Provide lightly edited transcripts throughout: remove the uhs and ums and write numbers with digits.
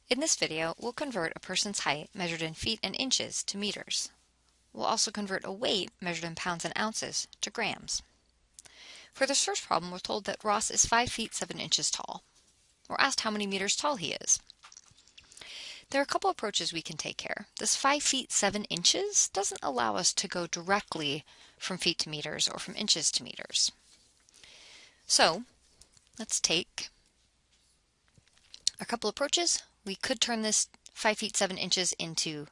In this video, we'll convert a person's height measured in feet and inches to meters. We'll also convert a weight measured in pounds and ounces to grams. For this first problem, we're told that Ross is 5 feet 7 inches tall. We're asked how many meters tall he is. There are a couple approaches we can take here. This 5 feet 7 inches doesn't allow us to go directly from feet to meters or from inches to meters. So, let's take a couple approaches. We could turn this 5 feet 7 inches into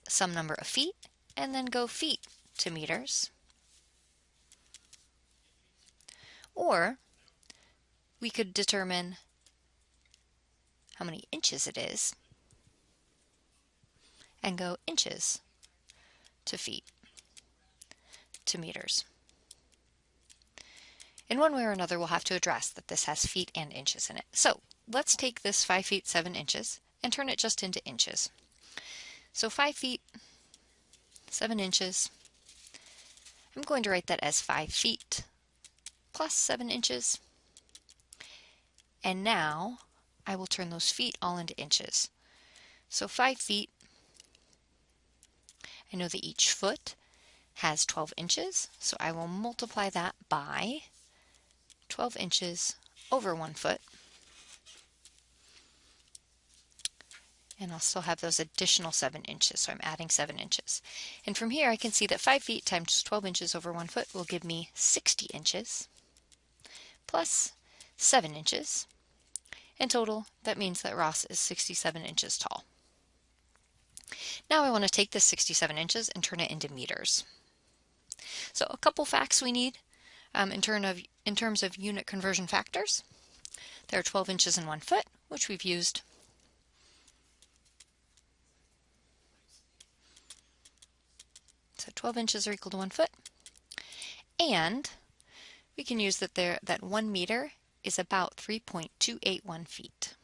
some number of feet and then go feet to meters. Or we could determine how many inches it is and go inches to feet to meters. In one way or another, we'll have to address that this has feet and inches in it. So let's take this 5 feet 7 inches and turn it just into inches. So 5 feet 7 inches, I'm going to write that as 5 feet plus 7 inches. And now I will turn those feet all into inches. So 5 feet, I know that each foot has 12 inches, so I will multiply that by 12 inches over 1 foot. And I'll still have those additional 7 inches, so I'm adding 7 inches. And from here I can see that 5 feet times 12 inches over 1 foot will give me 60 inches plus 7 inches. In total, that means that Ross is 67 inches tall. Now I want to take this 67 inches and turn it into meters. So a couple facts we need in terms of unit conversion factors. There are 12 inches in 1 foot, which we've used. So 12 inches are equal to 1 foot. And we can use that 1 meter is about 3.281 feet.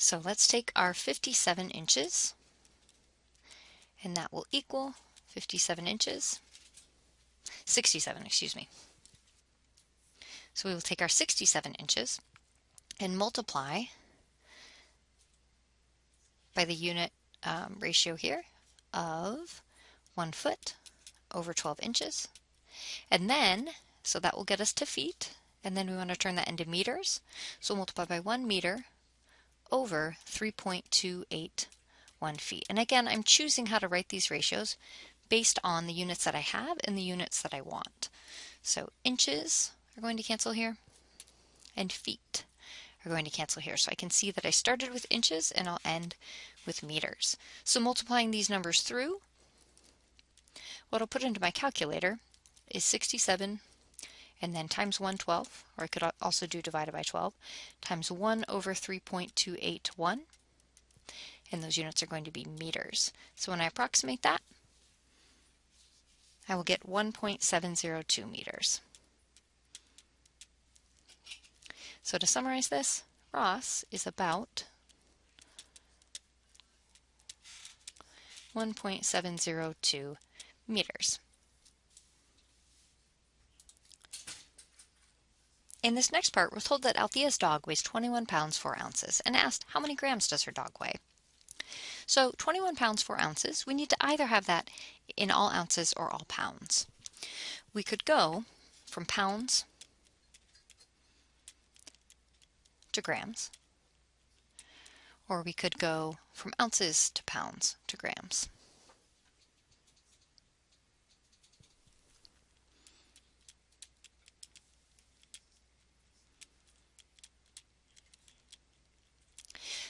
So let's take our 57 inches, and that will equal 57 inches, 67, excuse me. So we will take our 67 inches and multiply by the unit ratio here of 1 foot over 12 inches. And then, so that will get us to feet, and then we want to turn that into meters. So we'll multiply by 1 meter over 3.281 feet. And again, I'm choosing how to write these ratios based on the units that I have and the units that I want. So inches are going to cancel here, and feet are going to cancel here. So I can see that I started with inches and I'll end with meters. So multiplying these numbers through, what I'll put into my calculator is 67 and then times 112, or I could also do divided by 12, times 1 over 3.281, and those units are going to be meters. So when I approximate that, I will get 1.702 meters. So to summarize this, Ross is about 1.702 meters. In this next part, we're told that Althea's dog weighs 21 pounds 4 ounces and asked how many grams does her dog weigh. So 21 pounds 4 ounces, we need to either have that in all ounces or all pounds. We could go from pounds to grams, or we could go from ounces to pounds to grams.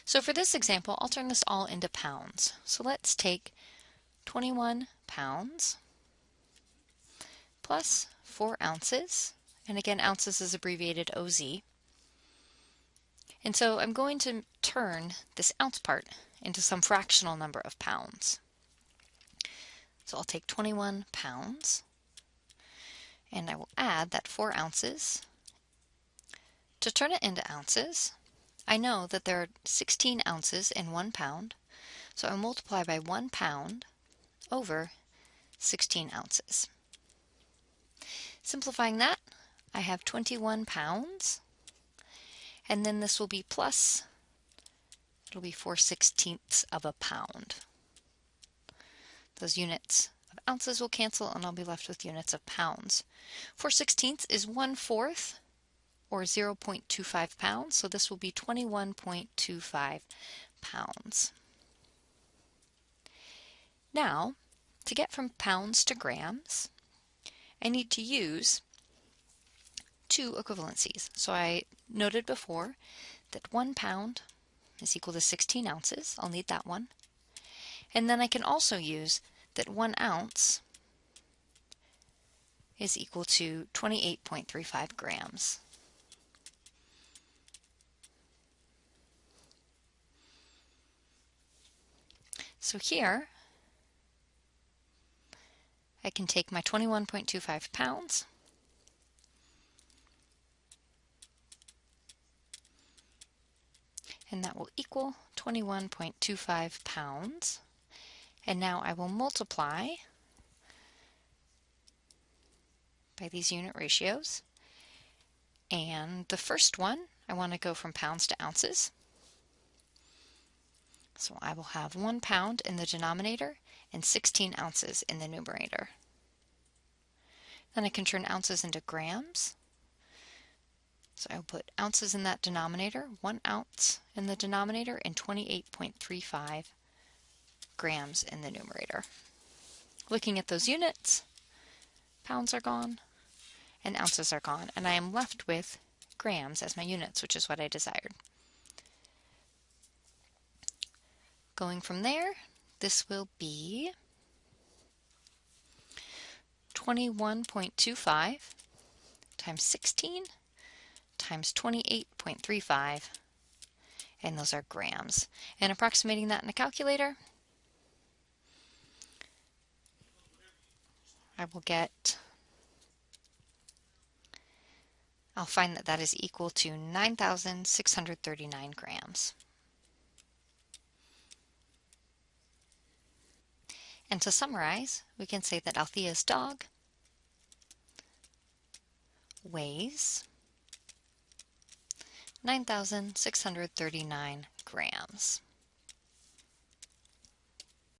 So for this example, I'll turn this all into pounds. So let's take 21 pounds plus 4 ounces, and again ounces is abbreviated OZ. And so I'm going to turn this ounce part into some fractional number of pounds. So I'll take 21 pounds and I will add that 4 ounces. To turn it into ounces, I know that there are 16 ounces in 1 pound, so I multiply by 1 pound over 16 ounces. Simplifying that, I have 21 pounds, and then this will be plus, it'll be 4/16 of a pound. Those units of ounces will cancel, and I'll be left with units of pounds. 4/16 is 1/4, or 0.25 pounds, so this will be 21.25 pounds. Now, to get from pounds to grams, I need to use two equivalencies. So I noted before that 1 pound is equal to 16 ounces. I'll need that one. And then I can also use that 1 ounce is equal to 28.35 grams. So here, I can take my 21.25 pounds and that will equal 21.25 pounds. And now I will multiply by these unit ratios. And the first one, I want to go from pounds to ounces. So I will have 1 pound in the denominator and 16 ounces in the numerator. Then I can turn ounces into grams. So I will put ounces in that denominator, 1 ounce in the denominator, and 28.35 grams in the numerator. Looking at those units, pounds are gone and ounces are gone, and I am left with grams as my units, which is what I desired. Going from there, this will be 21.25 times 16 times 28.35, and those are grams. And approximating that in a calculator, I'll find that that is equal to 9,639 grams. And to summarize, we can say that Althea's dog weighs 9,639 grams.